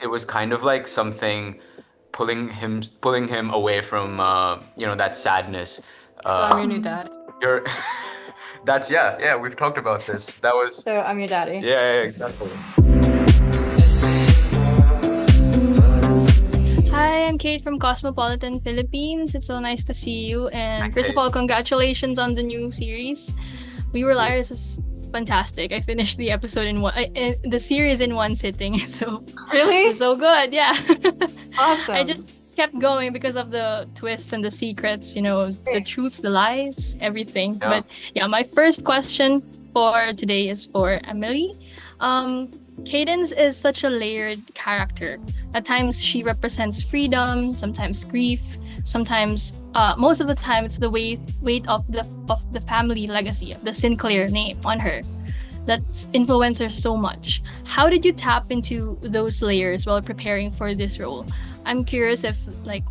it was kind of like something pulling him away from that sadness. So I'm your Uh, new dad. you're that's yeah, we've talked about this. That was So I'm your daddy. yeah, exactly. Hi, I'm Kate from Cosmopolitan Philippines. It's so nice to see you. And first of Okay. all, congratulations on the new series. We Were Liars is fantastic. I finished the episode the series in one sitting. So it Really? was so good. Yeah. Awesome. I just kept going because of the twists and the secrets, the truths, the lies, everything. Yeah. But yeah, my first question for today is for Emily. Cadence is such a layered character. At times, she represents freedom, sometimes grief, sometimes, most of the time, it's the weight of the family legacy, of the Sinclair name on her that influenced her so much. How did you tap into those layers while preparing for this role? I'm curious if, like,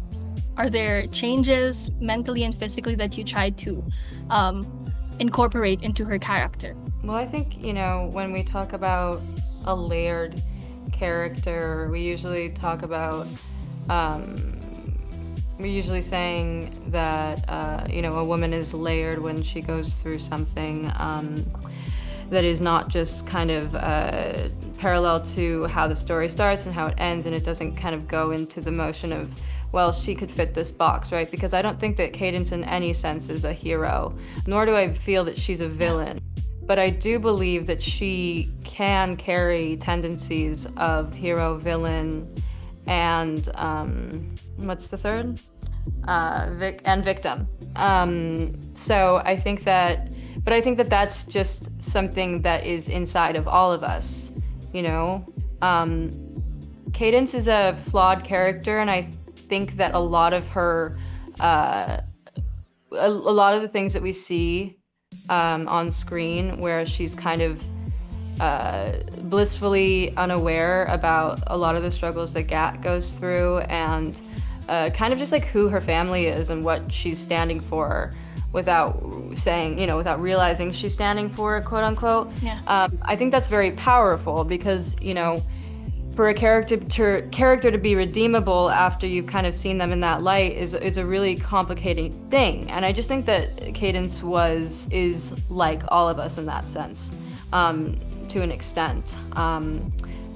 are there changes mentally and physically that you tried to um, incorporate into her character? Well, I think, when we talk about a layered character, we usually talk about, we're usually saying that, a woman is layered when she goes through something that is not just kind of parallel to how the story starts and how it ends, and it doesn't kind of go into the motion of, well, she could fit this box, right? Because I don't think that Cadence in any sense is a hero, nor do I feel that she's a villain. But I do believe that she can carry tendencies of hero, villain, and what's the third? And victim. So I think that, but I think that that's just something that is inside of all of us, Cadence is a flawed character, and I think that a lot of her, a lot of the things that we see on screen, where she's kind of blissfully unaware about a lot of the struggles that Gat goes through, and kind of just like who her family is and what she's standing for, without saying, without realizing she's standing for it, quote unquote. Yeah. I think that's very powerful because, for a character to be redeemable after you've kind of seen them in that light is a really complicated thing. And I just think that Cadence is like all of us in that sense, to an extent.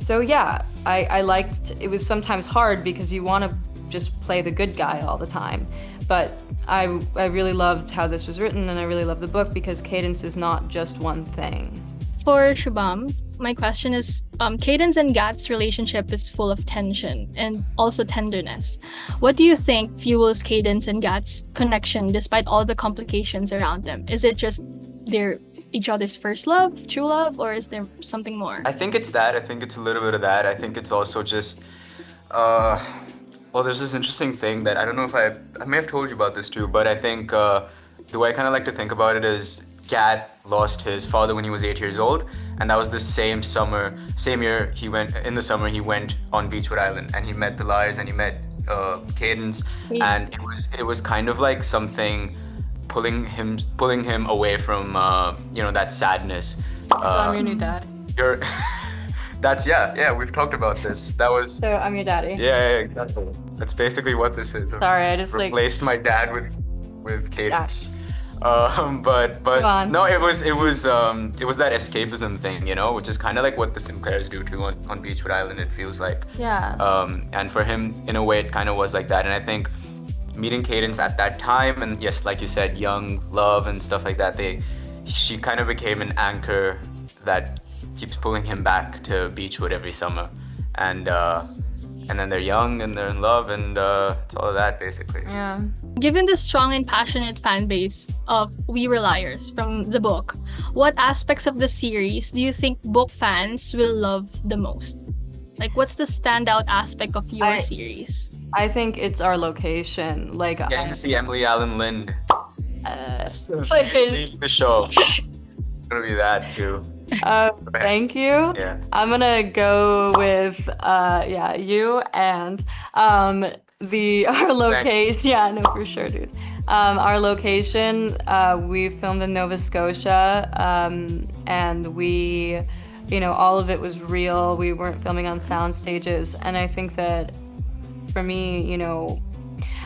So yeah, I liked, it was sometimes hard because you want to just play the good guy all the time. But I really loved how this was written, and I really love the book because Cadence is not just one thing. For Shubham, my question is, Cadence and Gat's relationship is full of tension and also tenderness. What do you think fuels Cadence and Gat's connection despite all the complications around them? Is it just they're each other's first love, true love, or is there something more? I think it's that. I think it's a little bit of that. I think it's also just well, there's this interesting thing that I don't know if I may have told you about this too, but I think the way I kind of like to think about it is Gat lost his father when he was 8 years old, and that was the same year he went on Beachwood Island, and he met the liars, and he met Cadence, and it was kind of like something pulling him away from that sadness. So I'm your new dad. You're that's yeah, we've talked about this. That was So I'm your daddy. yeah, exactly. That's basically what this is. Sorry, I just Replaced my dad with Cadence. Move But on. no, it was that escapism thing, which is kind of like what the Sinclairs do too on Beachwood Island. It feels like. Yeah. And for him, in a way, it kind of was like that. And I think meeting Cadence at that time, and yes, like you said, young love and stuff like that, she kind of became an anchor that keeps pulling him back to Beachwood every summer, and then they're young and they're in love, and it's all of that basically. Yeah. Given the strong and passionate fan base of We Were Liars from the book, what aspects of the series do you think book fans will love the most? Like, what's the standout aspect of your series? I think it's our location. Like, Getting to see Emily Alyn Lind like, lead the show. It's gonna be that too. thank you. Yeah. I'm gonna go with you and our location. Yeah, no, for sure, dude. Our location, we filmed in Nova Scotia, and we all of it was real. We weren't filming on sound stages. And I think that for me,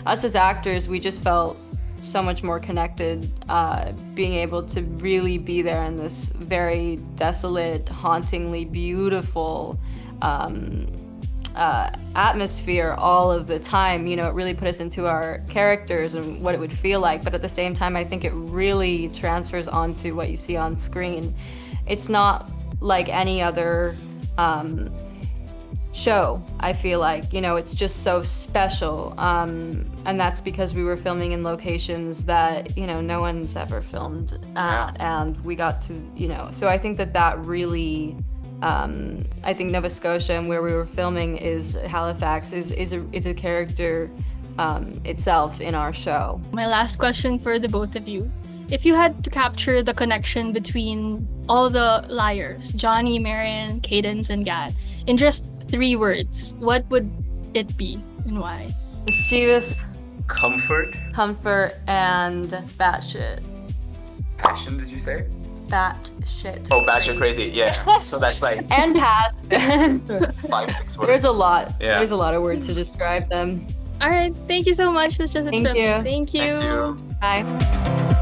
us as actors, we just felt so much more connected, being able to really be there in this very desolate, hauntingly beautiful atmosphere all of the time. It really put us into our characters and what it would feel like, but at the same time, I think it really transfers onto what you see on screen. It's not like any other show, I feel like. It's just so special, and that's because we were filming in locations that no one's ever filmed at, and we got to so I think that really I think Nova Scotia and where we were filming is Halifax is a character itself in our show. My last question for the both of you. If you had to capture the connection between all the liars, Johnny, Marian, Cadence, and Gat, in just 3 words, what would it be and why? Mischievous, Comfort. comfort, and batshit. Passion, did you say? Batshit. Oh, batshit crazy. Yeah. So that's like And Pat. 5-6 words. There's a lot. Yeah. There's a lot of words to describe them. All right, thank you so much. That's just a Thank trip. you. Thank you. Thank you. Bye.